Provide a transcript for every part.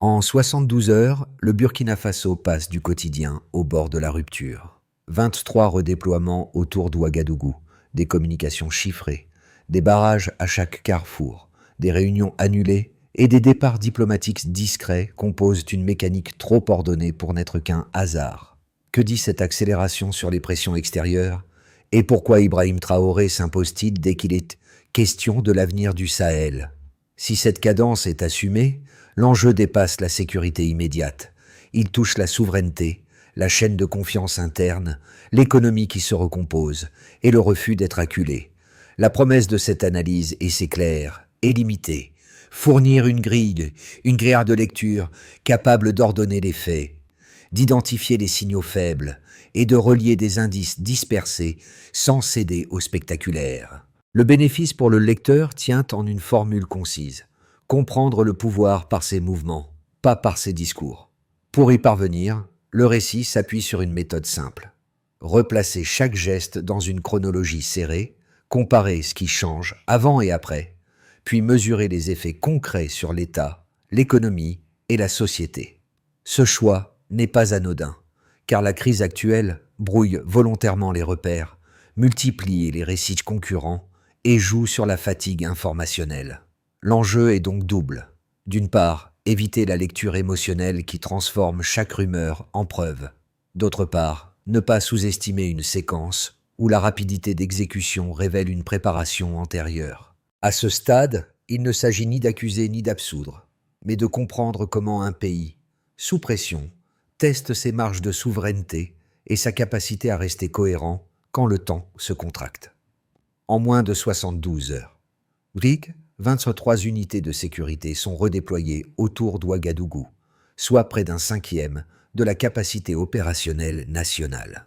En 72 heures, le Burkina Faso passe du quotidien au bord de la rupture. 23 redéploiements autour d'Ouagadougou, des communications chiffrées, des barrages à chaque carrefour, des réunions annulées et des départs diplomatiques discrets composent une mécanique trop ordonnée pour n'être qu'un hasard. Que dit cette accélération sur les pressions extérieures? Et pourquoi Ibrahim Traoré s'impose-t-il dès qu'il est question de l'avenir du Sahel? Si cette cadence est assumée, l'enjeu dépasse la sécurité immédiate. Il touche la souveraineté, la chaîne de confiance interne, l'économie qui se recompose et le refus d'être acculé. La promesse de cette analyse, et c'est clair, est limitée. Fournir une grille de lecture capable d'ordonner les faits, d'identifier les signaux faibles et de relier des indices dispersés sans céder au spectaculaire. Le bénéfice pour le lecteur tient en une formule concise: comprendre le pouvoir par ses mouvements, pas par ses discours. Pour y parvenir, le récit s'appuie sur une méthode simple. Replacer chaque geste dans une chronologie serrée, comparer ce qui change avant et après, puis mesurer les effets concrets sur l'État, l'économie et la société. Ce choix n'est pas anodin, car la crise actuelle brouille volontairement les repères, multiplie les récits concurrents et joue sur la fatigue informationnelle. L'enjeu est donc double. D'une part, éviter la lecture émotionnelle qui transforme chaque rumeur en preuve. D'autre part, ne pas sous-estimer une séquence où la rapidité d'exécution révèle une préparation antérieure. À ce stade, il ne s'agit ni d'accuser ni d'absoudre, mais de comprendre comment un pays, sous pression, teste ses marges de souveraineté et sa capacité à rester cohérent quand le temps se contracte. En moins de 72 heures, 23 unités de sécurité sont redéployées autour d'Ouagadougou, soit près d'un cinquième de la capacité opérationnelle nationale.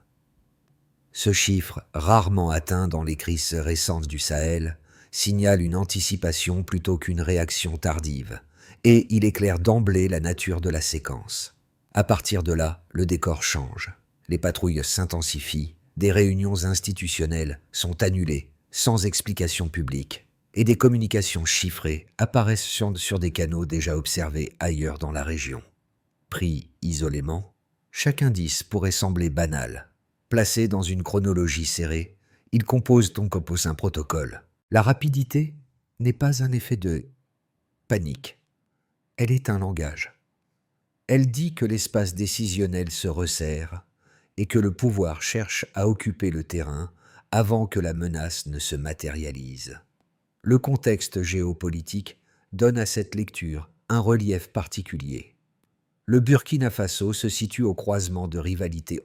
Ce chiffre, rarement atteint dans les crises récentes du Sahel, signale une anticipation plutôt qu'une réaction tardive, et il éclaire d'emblée la nature de la séquence. À partir de là, le décor change. Les patrouilles s'intensifient, des réunions institutionnelles sont annulées, sans explication publique, et des communications chiffrées apparaissent sur des canaux déjà observés ailleurs dans la région. Pris isolément, chaque indice pourrait sembler banal. Placé dans une chronologie serrée, il compose donc un protocole. La rapidité n'est pas un effet de panique, elle est un langage. Elle dit que l'espace décisionnel se resserre et que le pouvoir cherche à occuper le terrain avant que la menace ne se matérialise. Le contexte géopolitique donne à cette lecture un relief particulier. Le Burkina Faso se situe au croisement de rivalités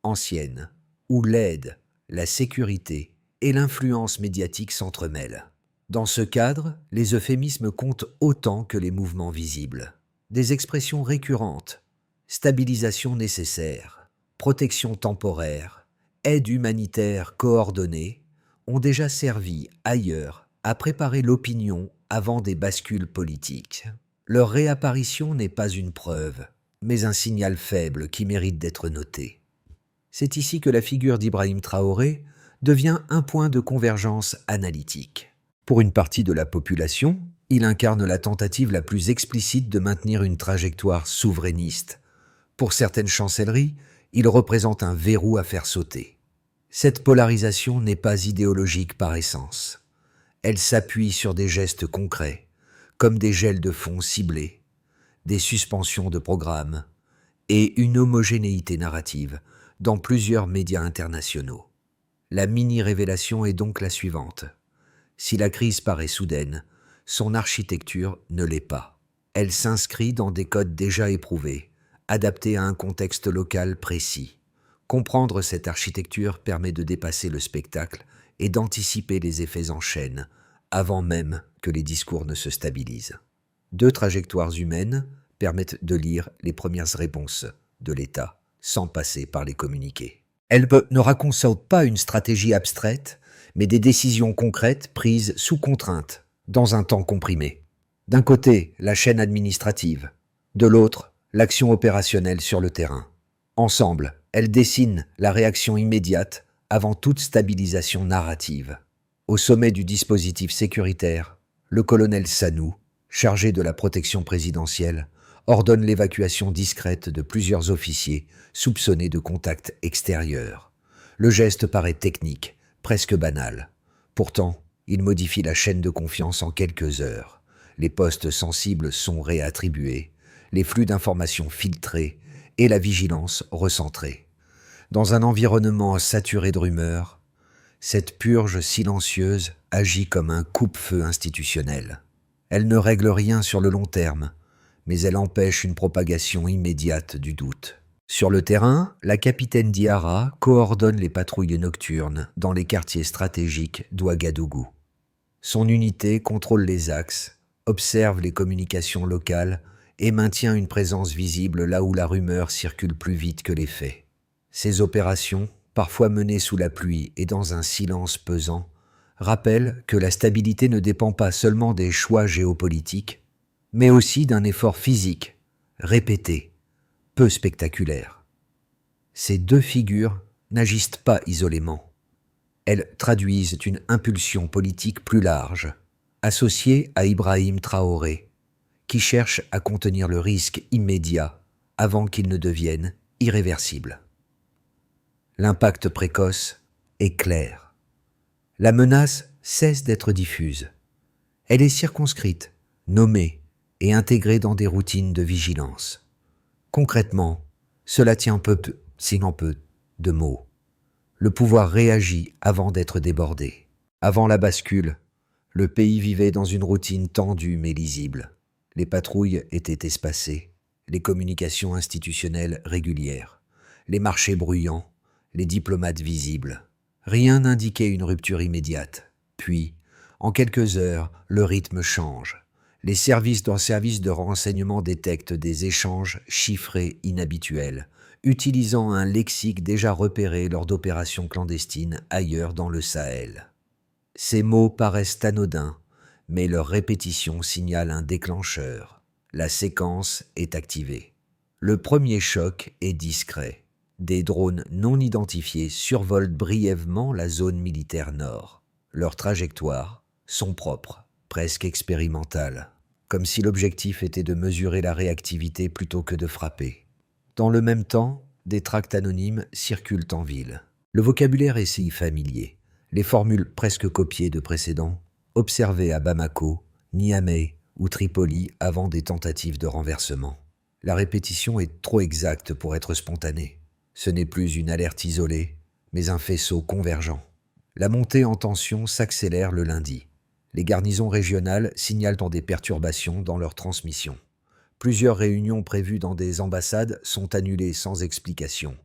anciennes, où l'aide, la sécurité et l'influence médiatique s'entremêlent. Dans ce cadre, les euphémismes comptent autant que les mouvements visibles. Des expressions récurrentes, stabilisation nécessaire, protection temporaire, aide humanitaire coordonnée, ont déjà servi ailleurs à préparer l'opinion avant des bascules politiques. Leur réapparition n'est pas une preuve, mais un signal faible qui mérite d'être noté. C'est ici que la figure d'Ibrahim Traoré devient un point de convergence analytique. Pour une partie de la population, il incarne la tentative la plus explicite de maintenir une trajectoire souverainiste. Pour certaines chancelleries, il représente un verrou à faire sauter. Cette polarisation n'est pas idéologique par essence. Elle s'appuie sur des gestes concrets, comme des gels de fonds ciblés, des suspensions de programmes et une homogénéité narrative dans plusieurs médias internationaux. La mini-révélation est donc la suivante. Si la crise paraît soudaine, son architecture ne l'est pas. Elle s'inscrit dans des codes déjà éprouvés, adaptés à un contexte local précis. Comprendre cette architecture permet de dépasser le spectacle et d'anticiper les effets en chaîne, avant même que les discours ne se stabilisent. Deux trajectoires humaines permettent de lire les premières réponses de l'État, sans passer par les communiqués. Elles ne racontent pas une stratégie abstraite, mais des décisions concrètes prises sous contrainte, dans un temps comprimé. D'un côté, la chaîne administrative, de l'autre, l'action opérationnelle sur le terrain. Ensemble, elles dessinent la réaction immédiate avant toute stabilisation narrative. Au sommet du dispositif sécuritaire, le colonel Sanou, chargé de la protection présidentielle, ordonne l'évacuation discrète de plusieurs officiers soupçonnés de contacts extérieurs. Le geste paraît technique, presque banal. Pourtant, il modifie la chaîne de confiance en quelques heures. Les postes sensibles sont réattribués, les flux d'informations filtrés et la vigilance recentrée. Dans un environnement saturé de rumeurs, cette purge silencieuse agit comme un coupe-feu institutionnel. Elle ne règle rien sur le long terme, mais elle empêche une propagation immédiate du doute. Sur le terrain, la capitaine Diarra coordonne les patrouilles nocturnes dans les quartiers stratégiques d'Ouagadougou. Son unité contrôle les axes, observe les communications locales et maintient une présence visible là où la rumeur circule plus vite que les faits. Ces opérations, parfois menées sous la pluie et dans un silence pesant, rappellent que la stabilité ne dépend pas seulement des choix géopolitiques, mais aussi d'un effort physique, répété, peu spectaculaire. Ces deux figures n'agissent pas isolément. Elles traduisent une impulsion politique plus large, associée à Ibrahim Traoré, qui cherche à contenir le risque immédiat avant qu'il ne devienne irréversible. L'impact précoce est clair. La menace cesse d'être diffuse. Elle est circonscrite, nommée et intégrée dans des routines de vigilance. Concrètement, cela tient peu, sinon peu, de mots. Le pouvoir réagit avant d'être débordé. Avant la bascule, le pays vivait dans une routine tendue mais lisible. Les patrouilles étaient espacées, les communications institutionnelles régulières, les marchés bruyants, les diplomates visibles. Rien n'indiquait une rupture immédiate. Puis, en quelques heures, le rythme change. Les services de renseignement détectent des échanges chiffrés inhabituels, utilisant un lexique déjà repéré lors d'opérations clandestines ailleurs dans le Sahel. Ces mots paraissent anodins, mais leur répétition signale un déclencheur. La séquence est activée. Le premier choc est discret. Des drones non identifiés survolent brièvement la zone militaire nord. Leurs trajectoires sont propres, presque expérimentales, comme si l'objectif était de mesurer la réactivité plutôt que de frapper. Dans le même temps, des tracts anonymes circulent en ville. Le vocabulaire est si familier, les formules presque copiées de précédents, observées à Bamako, Niamey ou Tripoli avant des tentatives de renversement. La répétition est trop exacte pour être spontanée. Ce n'est plus une alerte isolée, mais un faisceau convergent. La montée en tension s'accélère le lundi. Les garnisons régionales signalent des perturbations dans leur transmission. Plusieurs réunions prévues dans des ambassades sont annulées sans explication,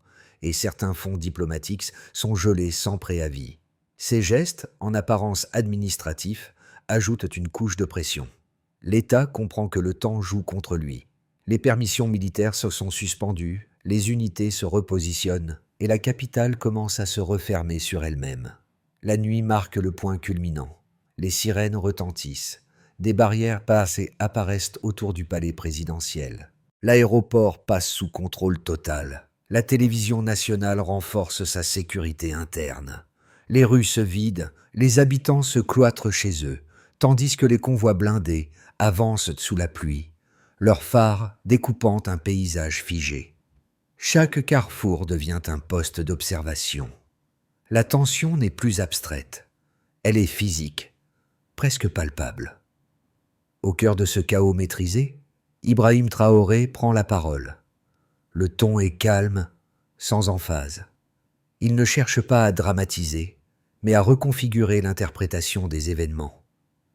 et certains fonds diplomatiques sont gelés sans préavis. Ces gestes, en apparence administratifs, ajoutent une couche de pression. L'État comprend que le temps joue contre lui. Les permissions militaires se sont suspendues, les unités se repositionnent, et la capitale commence à se refermer sur elle-même. La nuit marque le point culminant. Les sirènes retentissent. Des barrières passent et apparaissent autour du palais présidentiel. L'aéroport passe sous contrôle total. La télévision nationale renforce sa sécurité interne. Les rues se vident, les habitants se cloîtrent chez eux, tandis que les convois blindés avancent sous la pluie, leurs phares découpant un paysage figé. Chaque carrefour devient un poste d'observation. La tension n'est plus abstraite, elle est physique, presque palpable. Au cœur de ce chaos maîtrisé, Ibrahim Traoré prend la parole. Le ton est calme, sans emphase. Il ne cherche pas à dramatiser, mais à reconfigurer l'interprétation des événements.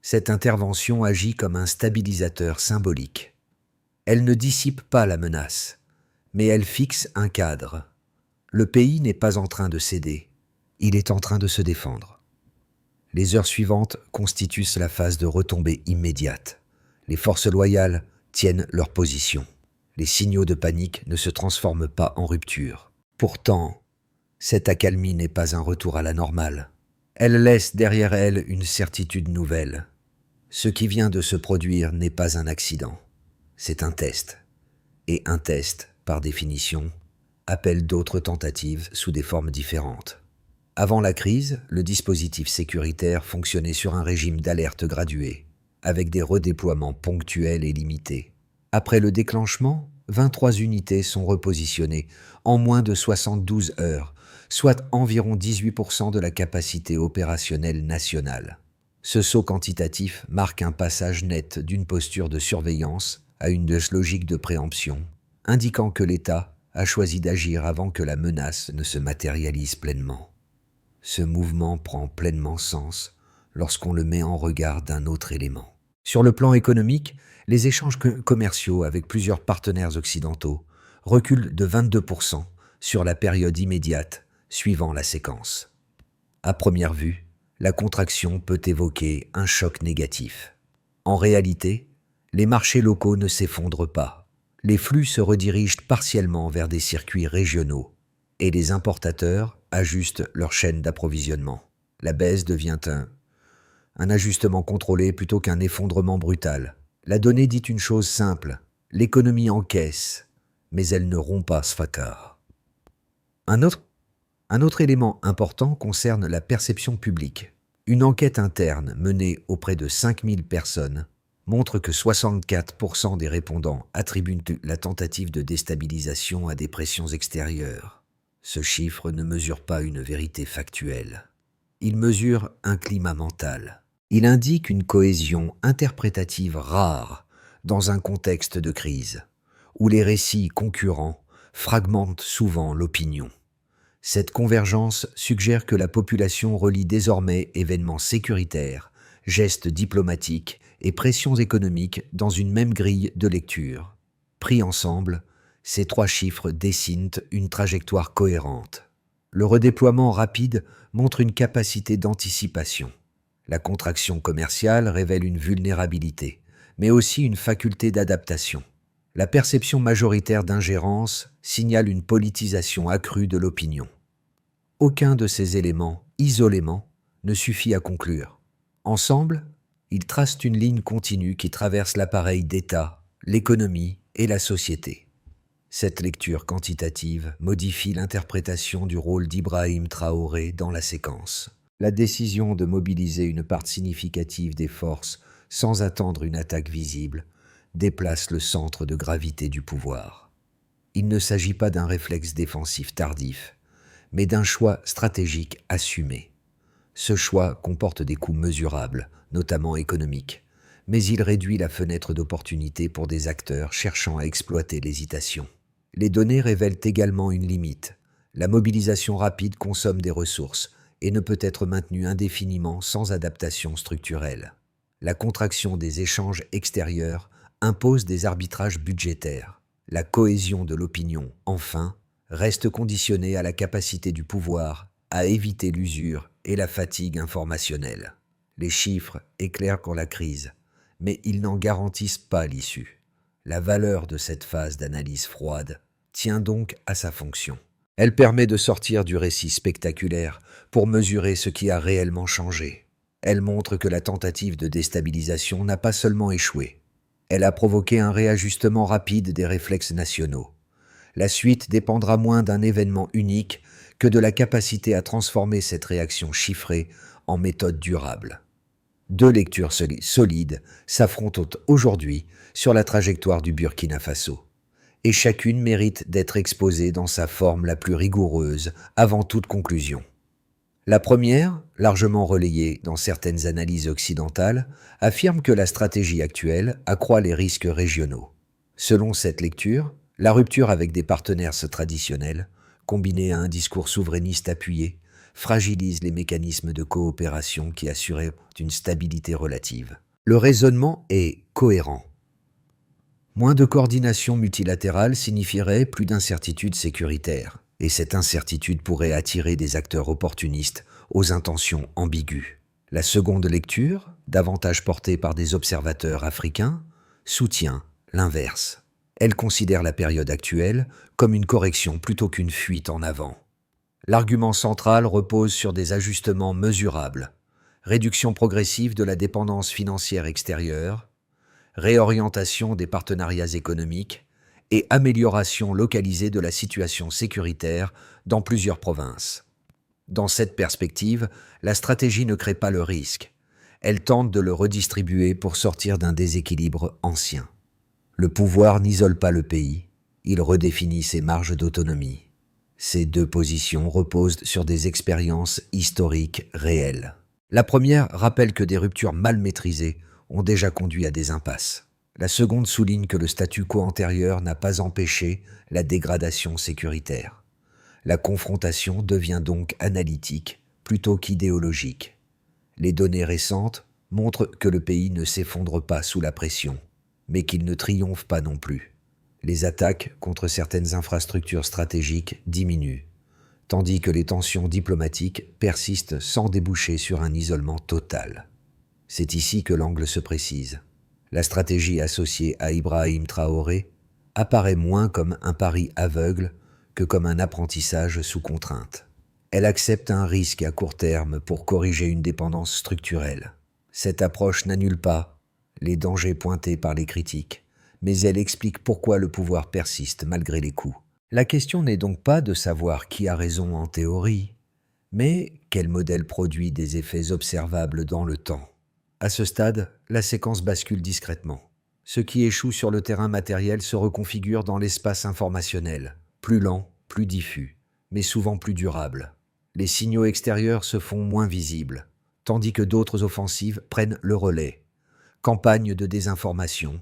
Cette intervention agit comme un stabilisateur symbolique. Elle ne dissipe pas la menace, mais elle fixe un cadre. Le pays n'est pas en train de céder, il est en train de se défendre. Les heures suivantes constituent la phase de retombée immédiate. Les forces loyales tiennent leur position. Les signaux de panique ne se transforment pas en rupture. Pourtant, cette accalmie n'est pas un retour à la normale. Elle laisse derrière elle une certitude nouvelle. Ce qui vient de se produire n'est pas un accident. C'est un test. Et un test, par définition, appelle d'autres tentatives sous des formes différentes. Avant la crise, le dispositif sécuritaire fonctionnait sur un régime d'alerte graduée, avec des redéploiements ponctuels et limités. Après le déclenchement, 23 unités sont repositionnées en moins de 72 heures, soit environ 18% de la capacité opérationnelle nationale. Ce saut quantitatif marque un passage net d'une posture de surveillance à une logique de préemption, indiquant que l'État a choisi d'agir avant que la menace ne se matérialise pleinement. Ce mouvement prend pleinement sens lorsqu'on le met en regard d'un autre élément. Sur le plan économique, les échanges commerciaux avec plusieurs partenaires occidentaux reculent de 22% sur la période immédiate suivant la séquence. À première vue, la contraction peut évoquer un choc négatif. En réalité, les marchés locaux ne s'effondrent pas. Les flux se redirigent partiellement vers des circuits régionaux et les importateurs ajustent leur chaîne d'approvisionnement. La baisse devient un ajustement contrôlé plutôt qu'un effondrement brutal. La donnée dit une chose simple, l'économie encaisse, mais elle ne rompt pas ce facard. Un autre élément important concerne la perception publique. Une enquête interne menée auprès de 5000 personnes montre que 64% des répondants attribuent la tentative de déstabilisation à des pressions extérieures. Ce chiffre ne mesure pas une vérité factuelle. Il mesure un climat mental. Il indique une cohésion interprétative rare dans un contexte de crise, où les récits concurrents fragmentent souvent l'opinion. Cette convergence suggère que la population relie désormais événements sécuritaires, gestes diplomatiques et pressions économiques dans une même grille de lecture. Pris ensemble, ces trois chiffres dessinent une trajectoire cohérente. Le redéploiement rapide montre une capacité d'anticipation. La contraction commerciale révèle une vulnérabilité, mais aussi une faculté d'adaptation. La perception majoritaire d'ingérence signale une politisation accrue de l'opinion. Aucun de ces éléments, isolément, ne suffit à conclure. Ensemble, ils tracent une ligne continue qui traverse l'appareil d'État, l'économie et la société. Cette lecture quantitative modifie l'interprétation du rôle d'Ibrahim Traoré dans la séquence. La décision de mobiliser une part significative des forces sans attendre une attaque visible déplace le centre de gravité du pouvoir. Il ne s'agit pas d'un réflexe défensif tardif, mais d'un choix stratégique assumé. Ce choix comporte des coûts mesurables, notamment économiques, mais il réduit la fenêtre d'opportunité pour des acteurs cherchant à exploiter l'hésitation. Les données révèlent également une limite. La mobilisation rapide consomme des ressources et ne peut être maintenue indéfiniment sans adaptation structurelle. La contraction des échanges extérieurs impose des arbitrages budgétaires. La cohésion de l'opinion, enfin, reste conditionnée à la capacité du pouvoir à éviter l'usure et la fatigue informationnelle. Les chiffres éclairent la crise, mais ils n'en garantissent pas l'issue. La valeur de cette phase d'analyse froide tient donc à sa fonction. Elle permet de sortir du récit spectaculaire pour mesurer ce qui a réellement changé. Elle montre que la tentative de déstabilisation n'a pas seulement échoué. Elle a provoqué un réajustement rapide des réflexes nationaux. La suite dépendra moins d'un événement unique que de la capacité à transformer cette réaction chiffrée en méthode durable. Deux lectures solides s'affrontent aujourd'hui sur la trajectoire du Burkina Faso, et chacune mérite d'être exposée dans sa forme la plus rigoureuse avant toute conclusion. La première, largement relayée dans certaines analyses occidentales, affirme que la stratégie actuelle accroît les risques régionaux. Selon cette lecture, la rupture avec des partenaires traditionnels, combinée à un discours souverainiste appuyé, fragilise les mécanismes de coopération qui assuraient une stabilité relative. Le raisonnement est cohérent. Moins de coordination multilatérale signifierait plus d'incertitude sécuritaire, et cette incertitude pourrait attirer des acteurs opportunistes aux intentions ambiguës. La seconde lecture, davantage portée par des observateurs africains, soutient l'inverse. Elle considère la période actuelle comme une correction plutôt qu'une fuite en avant. L'argument central repose sur des ajustements mesurables, réduction progressive de la dépendance financière extérieure, réorientation des partenariats économiques et amélioration localisée de la situation sécuritaire dans plusieurs provinces. Dans cette perspective, la stratégie ne crée pas le risque. Elle tente de le redistribuer pour sortir d'un déséquilibre ancien. Le pouvoir n'isole pas le pays, il redéfinit ses marges d'autonomie. Ces deux positions reposent sur des expériences historiques réelles. La première rappelle que des ruptures mal maîtrisées ont déjà conduit à des impasses. La seconde souligne que le statu quo antérieur n'a pas empêché la dégradation sécuritaire. La confrontation devient donc analytique plutôt qu'idéologique. Les données récentes montrent que le pays ne s'effondre pas sous la pression, mais qu'il ne triomphe pas non plus. Les attaques contre certaines infrastructures stratégiques diminuent, tandis que les tensions diplomatiques persistent sans déboucher sur un isolement total. C'est ici que l'angle se précise. La stratégie associée à Ibrahim Traoré apparaît moins comme un pari aveugle que comme un apprentissage sous contrainte. Elle accepte un risque à court terme pour corriger une dépendance structurelle. Cette approche n'annule pas les dangers pointés par les critiques, mais elle explique pourquoi le pouvoir persiste malgré les coups. La question n'est donc pas de savoir qui a raison en théorie, mais quel modèle produit des effets observables dans le temps. À ce stade, la séquence bascule discrètement. Ce qui échoue sur le terrain matériel se reconfigure dans l'espace informationnel, plus lent, plus diffus, mais souvent plus durable. Les signaux extérieurs se font moins visibles, tandis que d'autres offensives prennent le relais. Campagnes de désinformation,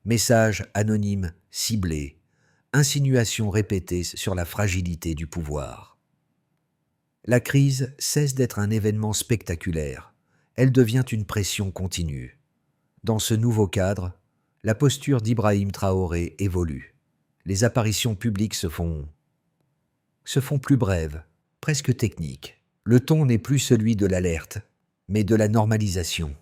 messages anonymes ciblés, insinuations répétées sur la fragilité du pouvoir. La crise cesse d'être un événement spectaculaire. Elle devient une pression continue. Dans ce nouveau cadre, la posture d'Ibrahim Traoré évolue. Les apparitions publiques se font plus brèves, presque techniques. Le ton n'est plus celui de l'alerte, mais de la normalisation.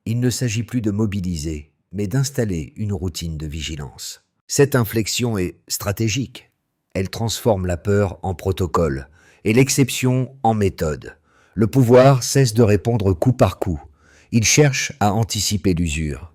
Il ne s'agit plus de mobiliser, mais d'installer une routine de vigilance. Cette inflexion est stratégique. Elle transforme la peur en protocole et l'exception en méthode. Le pouvoir cesse de répondre coup par coup. Il cherche à anticiper l'usure.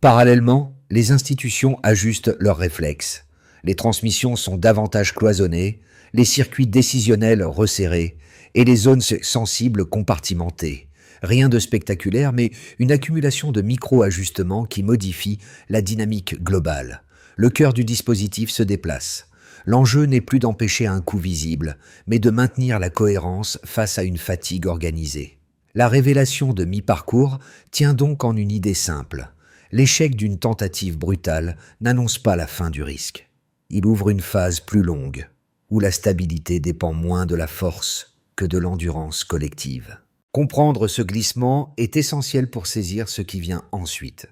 Parallèlement, les institutions ajustent leurs réflexes. Les transmissions sont davantage cloisonnées, les circuits décisionnels resserrés et les zones sensibles compartimentées. Rien de spectaculaire, mais une accumulation de micro-ajustements qui modifient la dynamique globale. Le cœur du dispositif se déplace. L'enjeu n'est plus d'empêcher un coup visible, mais de maintenir la cohérence face à une fatigue organisée. La révélation de mi-parcours tient donc en une idée simple. L'échec d'une tentative brutale n'annonce pas la fin du risque. Il ouvre une phase plus longue, où la stabilité dépend moins de la force que de l'endurance collective. Comprendre ce glissement est essentiel pour saisir ce qui vient ensuite.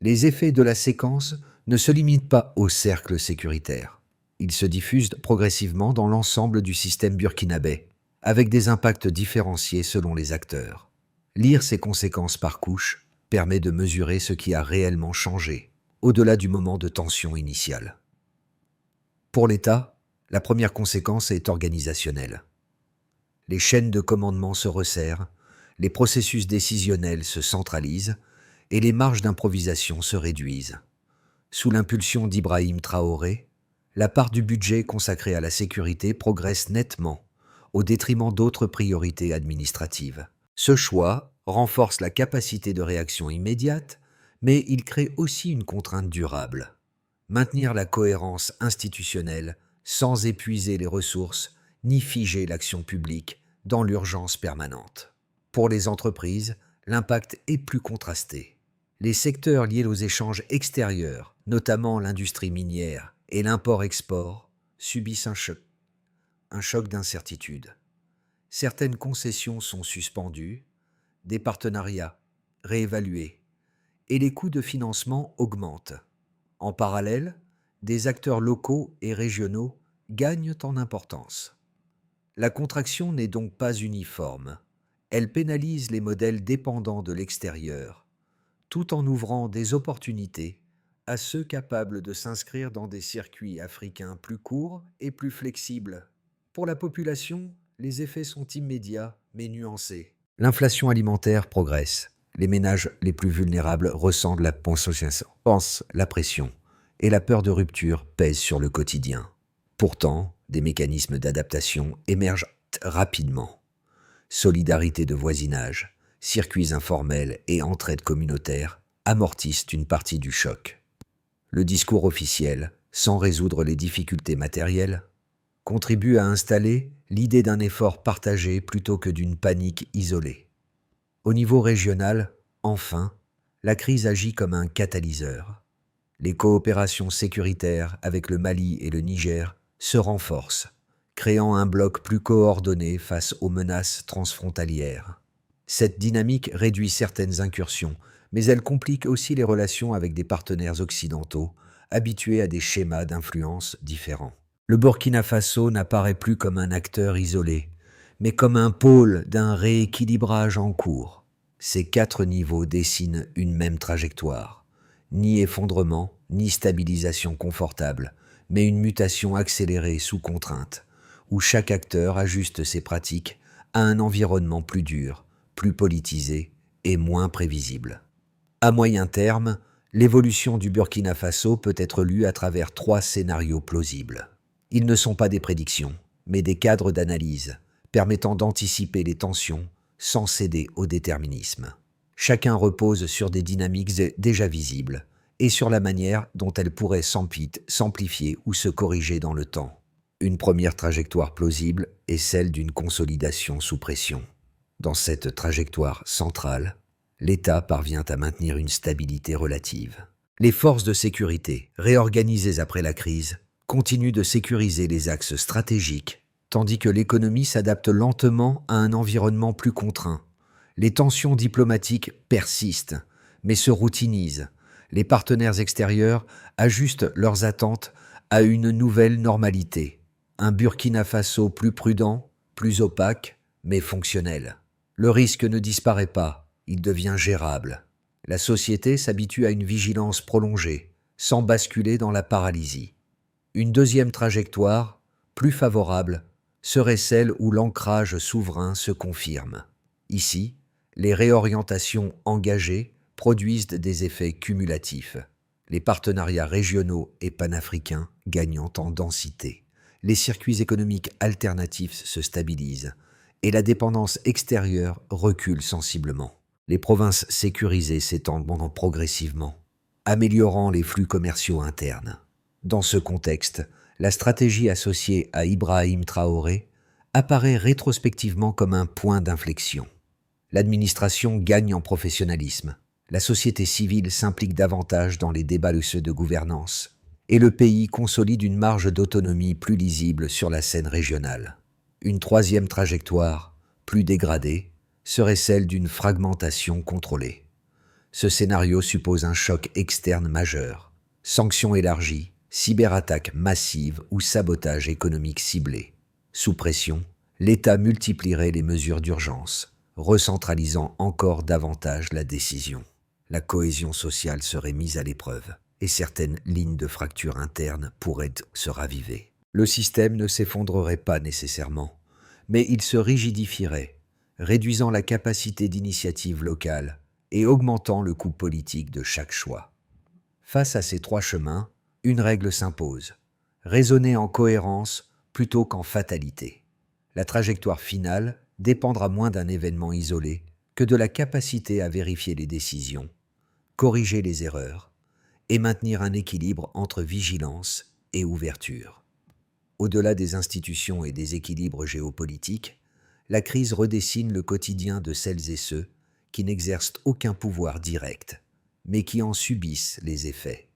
Les effets de la séquence ne se limitent pas au cercle sécuritaire. Ils se diffusent progressivement dans l'ensemble du système burkinabé, avec des impacts différenciés selon les acteurs. Lire ces conséquences par couche permet de mesurer ce qui a réellement changé, au-delà du moment de tension initiale. Pour l'État, la première conséquence est organisationnelle. Les chaînes de commandement se resserrent, les processus décisionnels se centralisent et les marges d'improvisation se réduisent. Sous l'impulsion d'Ibrahim Traoré, la part du budget consacrée à la sécurité progresse nettement, au détriment d'autres priorités administratives. Ce choix renforce la capacité de réaction immédiate, mais il crée aussi une contrainte durable. Maintenir la cohérence institutionnelle sans épuiser les ressources ni figer l'action publique dans l'urgence permanente. Pour les entreprises, l'impact est plus contrasté. Les secteurs liés aux échanges extérieurs, notamment l'industrie minière et l'import-export, subissent un choc d'incertitude. Certaines concessions sont suspendues, des partenariats réévalués, et les coûts de financement augmentent. En parallèle, des acteurs locaux et régionaux gagnent en importance. La contraction n'est donc pas uniforme. Elle pénalise les modèles dépendants de l'extérieur, tout en ouvrant des opportunités à ceux capables de s'inscrire dans des circuits africains plus courts et plus flexibles. Pour la population, les effets sont immédiats mais nuancés. L'inflation alimentaire progresse. Les ménages les plus vulnérables ressentent la pression et la peur de rupture pèse sur le quotidien. Pourtant, des mécanismes d'adaptation émergent rapidement. Solidarité de voisinage, circuits informels et entraide communautaire amortissent une partie du choc. Le discours officiel, sans résoudre les difficultés matérielles, contribue à installer l'idée d'un effort partagé plutôt que d'une panique isolée. Au niveau régional, enfin, la crise agit comme un catalyseur. Les coopérations sécuritaires avec le Mali et le Niger se renforcent, créant un bloc plus coordonné face aux menaces transfrontalières. Cette dynamique réduit certaines incursions, mais elle complique aussi les relations avec des partenaires occidentaux, habitués à des schémas d'influence différents. Le Burkina Faso n'apparaît plus comme un acteur isolé, mais comme un pôle d'un rééquilibrage en cours. Ces 4 niveaux dessinent une même trajectoire. Ni effondrement, ni stabilisation confortable, mais une mutation accélérée sous contrainte, où chaque acteur ajuste ses pratiques à un environnement plus dur, plus politisé et moins prévisible. À moyen terme, l'évolution du Burkina Faso peut être lue à travers 3 scénarios plausibles. Ils ne sont pas des prédictions, mais des cadres d'analyse, permettant d'anticiper les tensions sans céder au déterminisme. Chacun repose sur des dynamiques déjà visibles et sur la manière dont elles pourraient s'amplifier ou se corriger dans le temps. Une première trajectoire plausible est celle d'une consolidation sous pression. Dans cette trajectoire centrale, l'État parvient à maintenir une stabilité relative. Les forces de sécurité, réorganisées après la crise, continuent de sécuriser les axes stratégiques, tandis que l'économie s'adapte lentement à un environnement plus contraint. Les tensions diplomatiques persistent, mais se routinisent. Les partenaires extérieurs ajustent leurs attentes à une nouvelle normalité. Un Burkina Faso plus prudent, plus opaque, mais fonctionnel. Le risque ne disparaît pas, il devient gérable. La société s'habitue à une vigilance prolongée, sans basculer dans la paralysie. Une deuxième trajectoire, plus favorable, serait celle où l'ancrage souverain se confirme. Ici, les réorientations engagées produisent des effets cumulatifs. Les partenariats régionaux et panafricains gagnant en densité. Les circuits économiques alternatifs se stabilisent et la dépendance extérieure recule sensiblement. Les provinces sécurisées s'étendent progressivement, améliorant les flux commerciaux internes. Dans ce contexte, la stratégie associée à Ibrahim Traoré apparaît rétrospectivement comme un point d'inflexion. L'administration gagne en professionnalisme, la société civile s'implique davantage dans les débats de gouvernance, et le pays consolide une marge d'autonomie plus lisible sur la scène régionale. Une troisième trajectoire, plus dégradée, serait celle d'une fragmentation contrôlée. Ce scénario suppose un choc externe majeur, sanctions élargies, cyberattaques massives ou sabotage économique ciblé. Sous pression, l'État multiplierait les mesures d'urgence, recentralisant encore davantage la décision. La cohésion sociale serait mise à l'épreuve et certaines lignes de fracture interne pourraient se raviver. Le système ne s'effondrerait pas nécessairement, mais il se rigidifierait, réduisant la capacité d'initiative locale et augmentant le coût politique de chaque choix. Face à ces 3 chemins, une règle s'impose, raisonner en cohérence plutôt qu'en fatalité. La trajectoire finale dépendra moins d'un événement isolé que de la capacité à vérifier les décisions, corriger les erreurs et maintenir un équilibre entre vigilance et ouverture. Au-delà des institutions et des équilibres géopolitiques, la crise redessine le quotidien de celles et ceux qui n'exercent aucun pouvoir direct, mais qui en subissent les effets.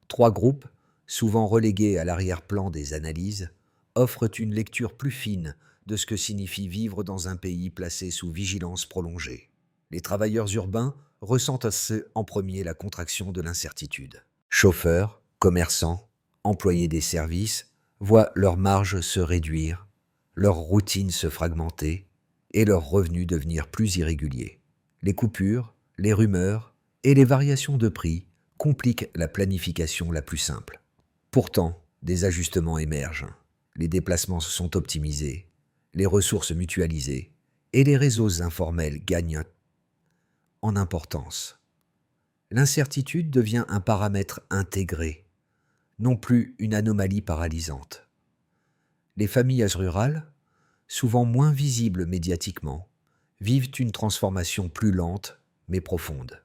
3 groupes, souvent relégués à l'arrière-plan des analyses, offrent une lecture plus fine de ce que signifie vivre dans un pays placé sous vigilance prolongée. Les travailleurs urbains ressentent en premier la contraction de l'incertitude. Chauffeurs, commerçants, employés des services voient leurs marges se réduire, leur routine se fragmenter et leurs revenus devenir plus irréguliers. Les coupures, les rumeurs et les variations de prix compliquent la planification la plus simple. Pourtant, des ajustements émergent. Les déplacements sont optimisés, les ressources mutualisées et les réseaux informels gagnent en importance. L'incertitude devient un paramètre intégré, non plus une anomalie paralysante. Les familles rurales, souvent moins visibles médiatiquement, vivent une transformation plus lente mais profonde.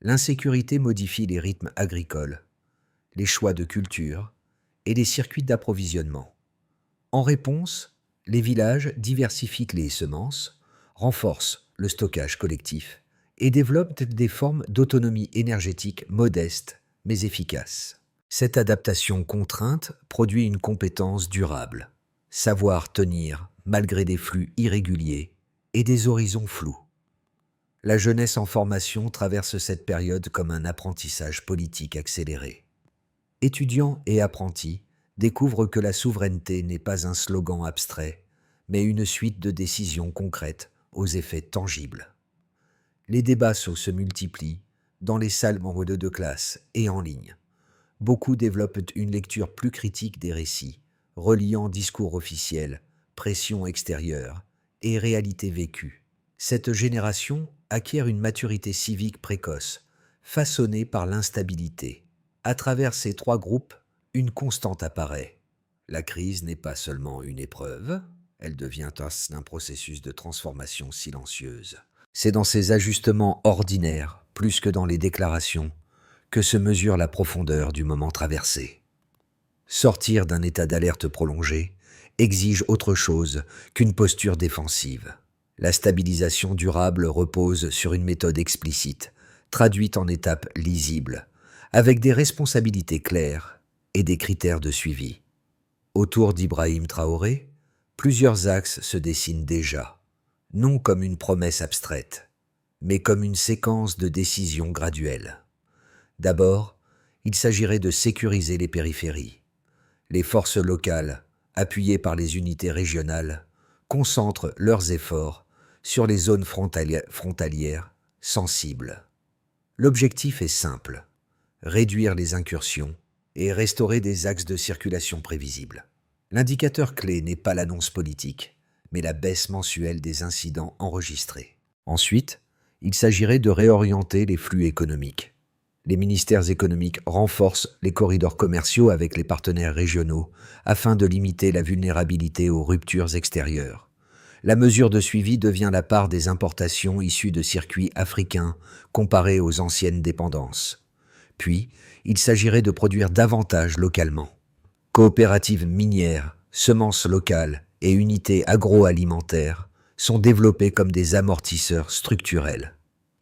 L'insécurité modifie les rythmes agricoles, les choix de culture et les circuits d'approvisionnement. En réponse, les villages diversifient les semences, renforcent le stockage collectif et développent des formes d'autonomie énergétique modestes mais efficaces. Cette adaptation contrainte produit une compétence durable, savoir tenir malgré des flux irréguliers et des horizons flous. La jeunesse en formation traverse cette période comme un apprentissage politique accéléré. Étudiants et apprentis découvrent que la souveraineté n'est pas un slogan abstrait, mais une suite de décisions concrètes aux effets tangibles. Les débats se multiplient dans les salles de classe et en ligne. Beaucoup développent une lecture plus critique des récits, reliant discours officiels, pression extérieure et réalité vécue. Cette génération acquiert une maturité civique précoce, façonnée par l'instabilité. À travers ces trois groupes, une constante apparaît. La crise n'est pas seulement une épreuve, elle devient un processus de transformation silencieuse. C'est dans ces ajustements ordinaires, plus que dans les déclarations, que se mesure la profondeur du moment traversé. Sortir d'un état d'alerte prolongé exige autre chose qu'une posture défensive. La stabilisation durable repose sur une méthode explicite, traduite en étapes lisibles, avec des responsabilités claires et des critères de suivi. Autour d'Ibrahim Traoré, plusieurs axes se dessinent déjà, non comme une promesse abstraite, mais comme une séquence de décisions graduelles. D'abord, il s'agirait de sécuriser les périphéries. Les forces locales, appuyées par les unités régionales, concentrent leurs efforts sur les zones frontalières sensibles. L'objectif est simple, réduire les incursions et restaurer des axes de circulation prévisibles. L'indicateur clé n'est pas l'annonce politique, mais la baisse mensuelle des incidents enregistrés. Ensuite, il s'agirait de réorienter les flux économiques. Les ministères économiques renforcent les corridors commerciaux avec les partenaires régionaux afin de limiter la vulnérabilité aux ruptures extérieures. La mesure de suivi devient la part des importations issues de circuits africains comparées aux anciennes dépendances. Puis, il s'agirait de produire davantage localement. Coopératives minières, semences locales et unités agroalimentaires sont développées comme des amortisseurs structurels.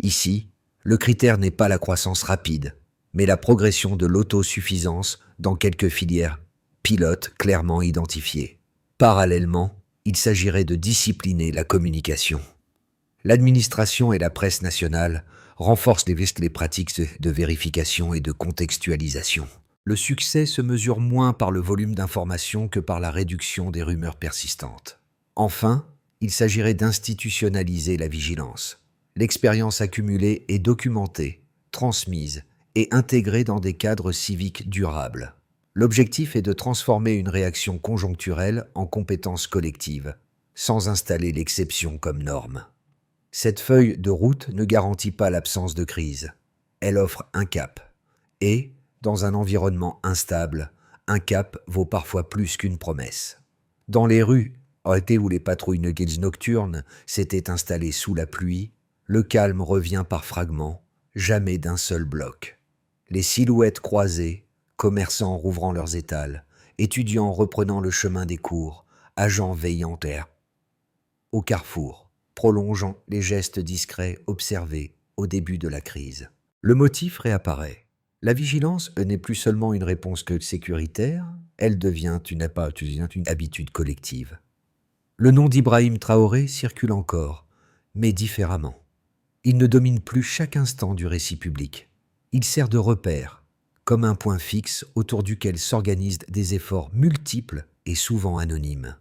Ici, le critère n'est pas la croissance rapide, mais la progression de l'autosuffisance dans quelques filières pilotes clairement identifiées. Parallèlement, il s'agirait de discipliner la communication. L'administration et la presse nationale renforcent les pratiques de vérification et de contextualisation. Le succès se mesure moins par le volume d'informations que par la réduction des rumeurs persistantes. Enfin, il s'agirait d'institutionnaliser la vigilance. L'expérience accumulée est documentée, transmise et intégrée dans des cadres civiques durables. L'objectif est de transformer une réaction conjoncturelle en compétence collective, sans installer l'exception comme norme. Cette feuille de route ne garantit pas l'absence de crise. Elle offre un cap. Et, dans un environnement instable, un cap vaut parfois plus qu'une promesse. Dans les rues, été où les patrouilles nocturnes s'étaient installées sous la pluie, le calme revient par fragments, jamais d'un seul bloc. Les silhouettes croisées, commerçants rouvrant leurs étals, étudiants reprenant le chemin des cours, agents veillant au carrefour, prolongeant les gestes discrets observés au début de la crise. Le motif réapparaît. La vigilance n'est plus seulement une réponse que sécuritaire, elle devient une habitude collective. Le nom d'Ibrahim Traoré circule encore, mais différemment. Il ne domine plus chaque instant du récit public. Il sert de repère, comme un point fixe autour duquel s'organisent des efforts multiples et souvent anonymes.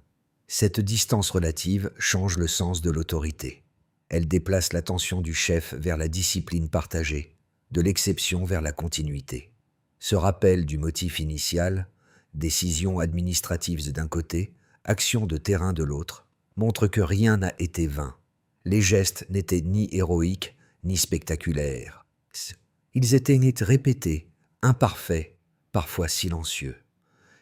Cette distance relative change le sens de l'autorité. Elle déplace l'attention du chef vers la discipline partagée, de l'exception vers la continuité. Ce rappel du motif initial, décisions administratives d'un côté, actions de terrain de l'autre, montre que rien n'a été vain. Les gestes n'étaient ni héroïques ni spectaculaires. Ils étaient répétés, imparfaits, parfois silencieux.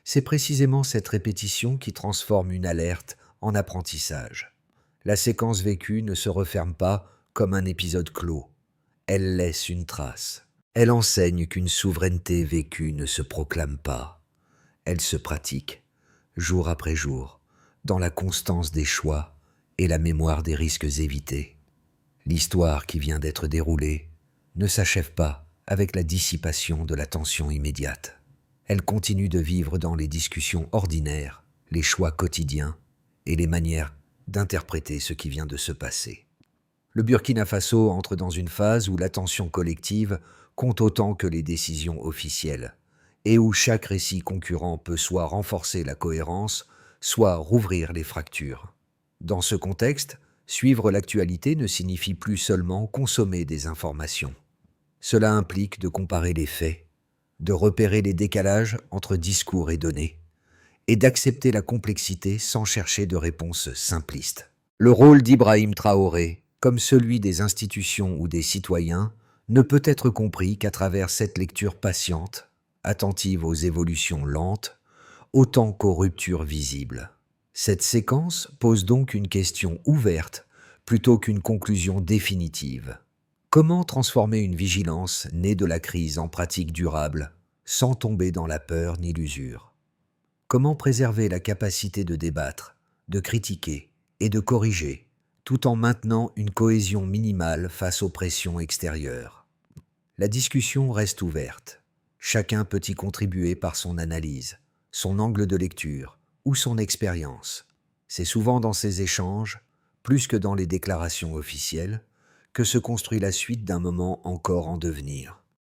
C'est précisément cette répétition qui transforme une alerte en apprentissage. La séquence vécue ne se referme pas comme un épisode clos. Elle laisse une trace. Elle enseigne qu'une souveraineté vécue ne se proclame pas. Elle se pratique, jour après jour, dans la constance des choix et la mémoire des risques évités. L'histoire qui vient d'être déroulée ne s'achève pas avec la dissipation de la tension immédiate. Elle continue de vivre dans les discussions ordinaires, les choix quotidiens et les manières d'interpréter ce qui vient de se passer. Le Burkina Faso entre dans une phase où l'attention collective compte autant que les décisions officielles, et où chaque récit concurrent peut soit renforcer la cohérence, soit rouvrir les fractures. Dans ce contexte, suivre l'actualité ne signifie plus seulement consommer des informations. Cela implique de comparer les faits, de repérer les décalages entre discours et données, et d'accepter la complexité sans chercher de réponses simplistes. Le rôle d'Ibrahim Traoré, comme celui des institutions ou des citoyens, ne peut être compris qu'à travers cette lecture patiente, attentive aux évolutions lentes, autant qu'aux ruptures visibles. Cette séquence pose donc une question ouverte plutôt qu'une conclusion définitive. Comment transformer une vigilance née de la crise en pratique durable, sans tomber dans la peur ni l'usure? Comment préserver la capacité de débattre, de critiquer et de corriger, tout en maintenant une cohésion minimale face aux pressions extérieures? La discussion reste ouverte. Chacun peut y contribuer par son analyse, son angle de lecture ou son expérience. C'est souvent dans ces échanges, plus que dans les déclarations officielles, que se construit la suite d'un moment encore en devenir.